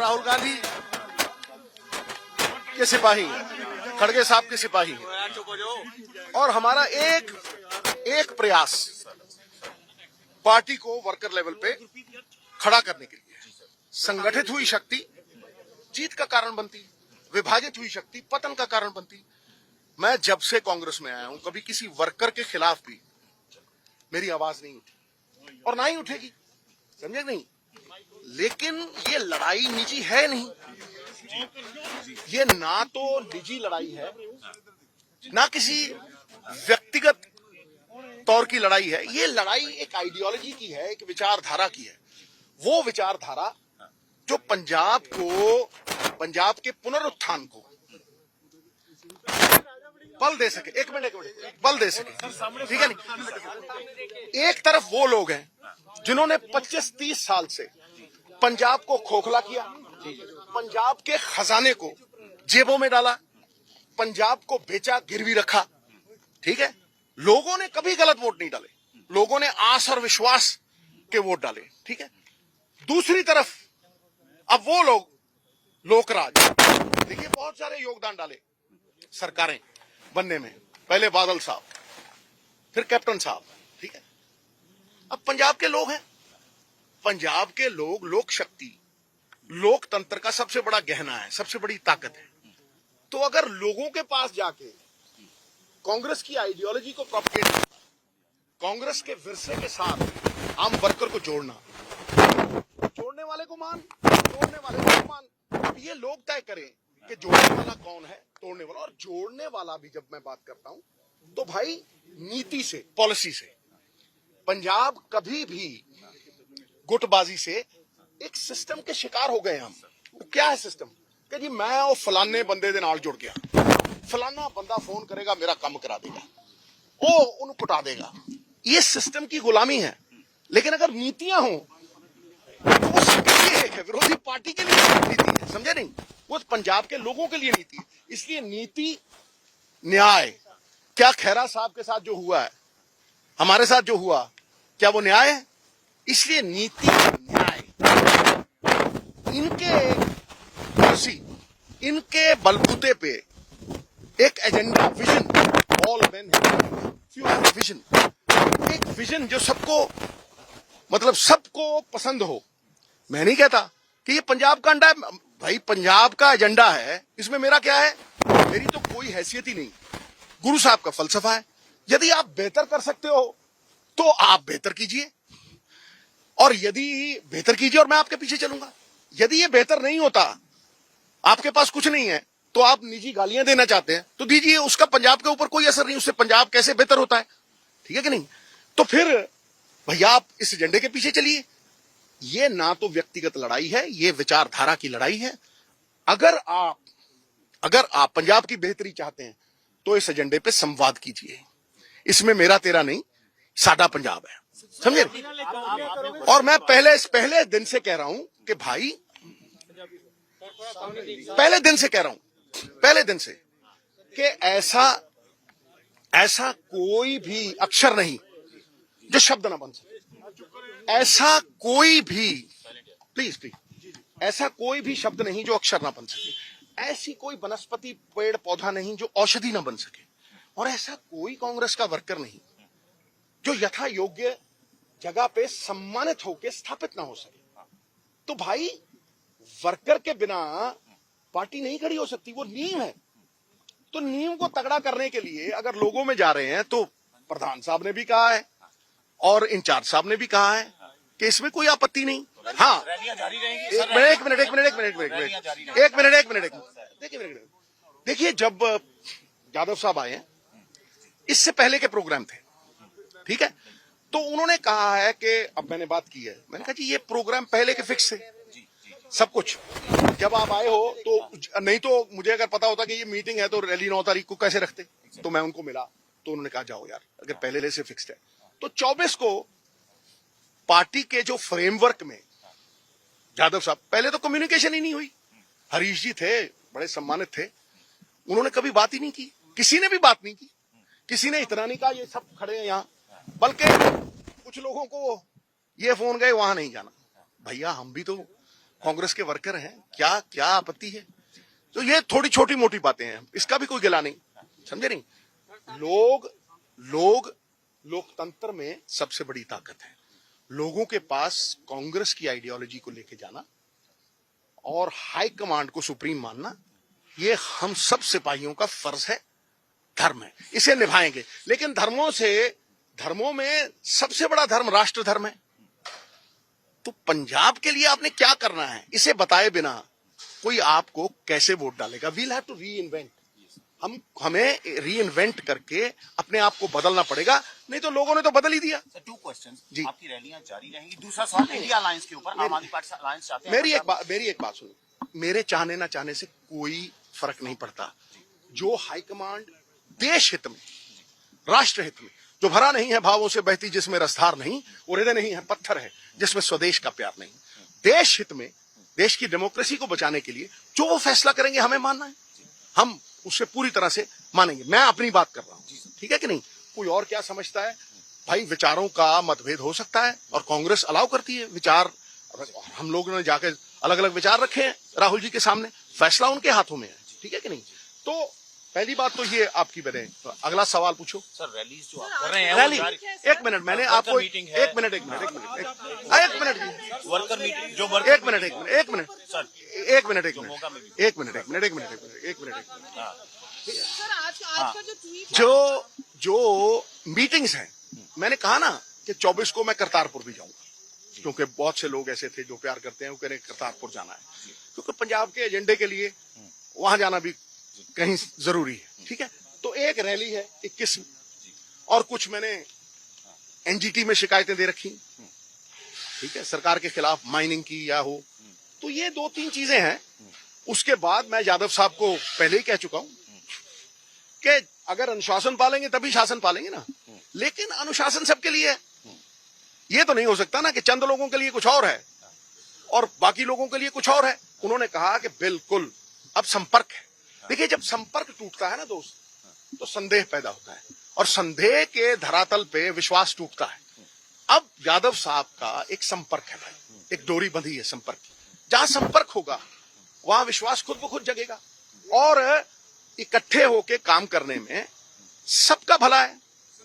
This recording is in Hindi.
राहुल गांधी के सिपाही हैं, खड़गे साहब के सिपाही हैं। और हमारा एक प्रयास पार्टी को वर्कर लेवल पे खड़ा करने के लिए, संगठित हुई शक्ति जीत का कारण बनती, विभाजित हुई शक्ति पतन का कारण बनती। मैं जब से कांग्रेस में आया हूं कभी किसी वर्कर के खिलाफ भी मेरी आवाज नहीं उठी और ना ही उठेगी, समझे नहीं। लेकिन ये लड़ाई निजी है नहीं, ये ना तो निजी लड़ाई है, ना किसी व्यक्तिगत तौर की लड़ाई है। ये लड़ाई एक आइडियोलॉजी की है, एक विचारधारा की है। वो विचारधारा जो पंजाब के पुनरुत्थान को बल दे सके। एक मिनट बल दे सके, ठीक है नहीं। एक तरफ वो लोग हैं जिन्होंने 25-30 साल से पंजाब को खोखला किया, पंजाब के खजाने को जेबों में डाला, पंजाब को बेचा, गिरवी रखा, ठीक है। लोगों ने कभी गलत वोट नहीं डाले, लोगों ने आस और विश्वास के वोट डाले, ठीक है। दूसरी तरफ अब वो लोग लोकराज, देखिए बहुत सारे योगदान डाले सरकारें बनने में, पहले बादल साहब, फिर कैप्टन साहब, ठीक है। अब पंजाब के लोग हैं, पंजाब के लोग लोक शक्ति, लोकतंत्र का सबसे बड़ा गहना है, सबसे बड़ी ताकत है। तो अगर लोगों के पास जाके कांग्रेस की आइडियोलॉजी को प्रोपेगेट करना, कांग्रेस के विरसे के साथ आम वर्कर को जोड़ना, जोड़ने वाले को मान, तोड़ने वाले को मान, अब ये लोग तय करें कि जोड़ने वाला कौन है, तोड़ने वाला। और जोड़ने वाला भी जब मैं बात करता हूं तो भाई नीति से, पॉलिसी से। पंजाब कभी भी गुटबाजी से एक सिस्टम के शिकार हो गए हम। वो क्या है सिस्टम कि जी मैं और फलाने बंदे दे नाल जुड़ गया, फलाना बंदा फोन करेगा मेरा काम करा देगा, वो उन्हें कुटा देगा। ये सिस्टम की गुलामी है। लेकिन अगर नीतियां हो तो वो सबके लिए एक है, विरोधी पार्टी के लिए नीति है, समझे नहीं। वो पंजाब के लोगों के लिए नीति है। इसलिए नीति, न्याय, क्या खैरा साहब के साथ जो हुआ है, हमारे साथ जो हुआ, क्या वो न्याय है? इसलिए नीति, न्याय, इनके कुर्सी, इनके बलबूते पे एक agenda, vision, all men have vision, एक विजन जो सबको, मतलब सबको पसंद हो। मैं नहीं कहता कि ये पंजाब का अंडा है, भाई पंजाब का एजेंडा है, इसमें मेरा क्या है? मेरी तो कोई हैसियत ही नहीं। गुरु साहब का फलसफा है, यदि आप बेहतर कर सकते हो तो आप बेहतर कीजिए, और यदि बेहतर कीजिए और मैं आपके पीछे चलूंगा। यदि ये बेहतर नहीं होता, आपके पास कुछ नहीं है, तो आप निजी गालियां देना चाहते हैं तो दीजिए, उसका पंजाब के ऊपर कोई असर नहीं, उससे पंजाब कैसे बेहतर होता है, ठीक है कि नहीं। तो फिर भैया आप इस एजेंडे के पीछे चलिए। ये ना तो व्यक्तिगत लड़ाई है, ये विचारधारा की लड़ाई है। अगर आप पंजाब की बेहतरी चाहते हैं तो इस एजेंडे पे संवाद कीजिए। इसमें मेरा तेरा नहीं, साडा पंजाब है, समझे। और मैं पहले दिन से कह रहा हूं कि भाई, पहले दिन से कह रहा हूं, पहले दिन से, कि ऐसा कोई भी अक्षर नहीं जो शब्द ना बन सके। ऐसा कोई भी, प्लीज, ऐसा कोई भी शब्द नहीं जो अक्षर ना बन सके। ऐसी कोई वनस्पति, पेड़ पौधा नहीं जो औषधि ना बन सके। और ऐसा कोई कांग्रेस का वर्कर नहीं जो यथा योग्य जगह पे सम्मानित होकर स्थापित ना हो सके। तो भाई वर्कर के बिना पार्टी नहीं खड़ी हो सकती, वो नींव है। तो नींव को तगड़ा करने के लिए अगर लोगों में जा रहे हैं, तो प्रधान साहब ने भी कहा है और इंचार्ज साहब ने भी कहा है कि इसमें कोई आपत्ति नहीं। हाँ, एक मिनट, देखिए जब यादव साहब आए हैं, इससे पहले के प्रोग्राम थे, ठीक है, तो उन्होंने कहा है कि, अब मैंने बात की है, मैंने कहा जी ये प्रोग्राम पहले के फिक्स थे सब कुछ। जब आप आए हो तो, नहीं तो मुझे अगर पता होता कि ये मीटिंग है तो रैली 9 तारीख को कैसे रखते। तो मैं उनको मिला तो उन्होंने कहा जाओ यार, अगर पहले से फिक्स्ड है तो 24 को पार्टी के जो फ्रेमवर्क में, यादव साहब, पहले तो कम्युनिकेशन ही नहीं हुई। हरीश जी थे, बड़े सम्मानित थे, उन्होंने कभी बात ही नहीं की, किसी ने भी बात नहीं की, किसी ने इतना नहीं कहा ये सब खड़े हैं यहाँ, बल्कि कुछ लोगों को ये फोन गए वहां नहीं जाना। भैया हम भी तो कांग्रेस के वर्कर हैं, क्या क्या आपत्ति है? तो ये थोड़ी छोटी मोटी बातें हैं, इसका भी कोई गिला नहीं, समझे नहीं? लोकतंत्र में सबसे बड़ी ताकत है लोगों के पास कांग्रेस की आइडियोलॉजी को लेके जाना और हाई कमांड को सुप्रीम मानना। ये हम सब सिपाहियों का फर्ज है, धर्म है, इसे निभाएंगे। लेकिन धर्मों में सबसे बड़ा धर्म राष्ट्र धर्म है। तो पंजाब के लिए आपने क्या करना है, इसे बताए बिना कोई आपको कैसे वोट डालेगा? We'll have to reinvent. हमें री इन्वेंट करके अपने आप को बदलना पड़ेगा, नहीं तो लोगों ने तो बदल ही दिया। टू क्वेश्चंस जी, आपकी रैलियां जारी रहेंगी। दूसरा सवाल इंडिया अलायंस के ऊपर, आम आदमी पार्टी अलायंस चाहते हैं। मेरी एक बात सुनो, मेरे चाहने ना चाहने से कोई फर्क नहीं पड़ता। जो हाईकमांड देश हित में, राष्ट्र हित में, जो भरा नहीं है भावों से बहती जिसमें रसधार नहीं, वो हृदय नहीं है पत्थर है जिसमें स्वदेश का प्यार नहीं। देश हित में, देश की डेमोक्रेसी को बचाने के लिए जो वो फैसला करेंगे हमें मानना है, हम उससे पूरी तरह से मानेंगे। मैं अपनी बात कर रहा हूं, ठीक है कि नहीं? कोई और क्या समझता है भाई, विचारों का मतभेद हो सकता है और कांग्रेस अलाउ करती है विचार। हम लोगों ने जाकर अलग अलग विचार रखे हैं राहुल जी के सामने, फैसला उनके हाथों में है, ठीक है कि नहीं? तो पहली बात तो ये आपकी बने। अगला सवाल पूछो सर। रैलीज जो आप कर रहे हैं, रैली, एक मिनट, मैंने आपको एक मिनट वर्कर मीटिंग जो जो मीटिंग्स हैं, मैंने कहा ना कि 24 को मैं करतारपुर भी जाऊंगा, क्योंकि बहुत से लोग ऐसे थे जो प्यार करते हैं, वो कह रहे करतारपुर जाना है, क्योंकि पंजाब के एजेंडे के लिए वहां जाना भी कहीं जरूरी है, ठीक है? तो एक रैली है 21 और कुछ मैंने एनजीटी में शिकायतें दे रखी, ठीक है, सरकार के खिलाफ माइनिंग की या हो, तो ये 2-3 चीजें हैं। उसके बाद मैं यादव साहब को पहले ही कह चुका हूं कि अगर अनुशासन पालेंगे तभी शासन पालेंगे ना, लेकिन अनुशासन सबके लिए है। ये तो नहीं हो सकता ना कि चंद लोगों के लिए कुछ और है और बाकी लोगों के लिए कुछ और है। उन्होंने कहा कि बिल्कुल अब संपर्क है। देखिए, जब संपर्क टूटता है ना दोस्त, तो संदेह पैदा होता है और संदेह के धरातल पे विश्वास टूटता है। अब यादव साहब का एक संपर्क है भाई, एक डोरी बंधी है संपर्क की। जहां संपर्क होगा वहां विश्वास खुद ब खुद जगेगा और इकट्ठे होके काम करने में सबका भला है।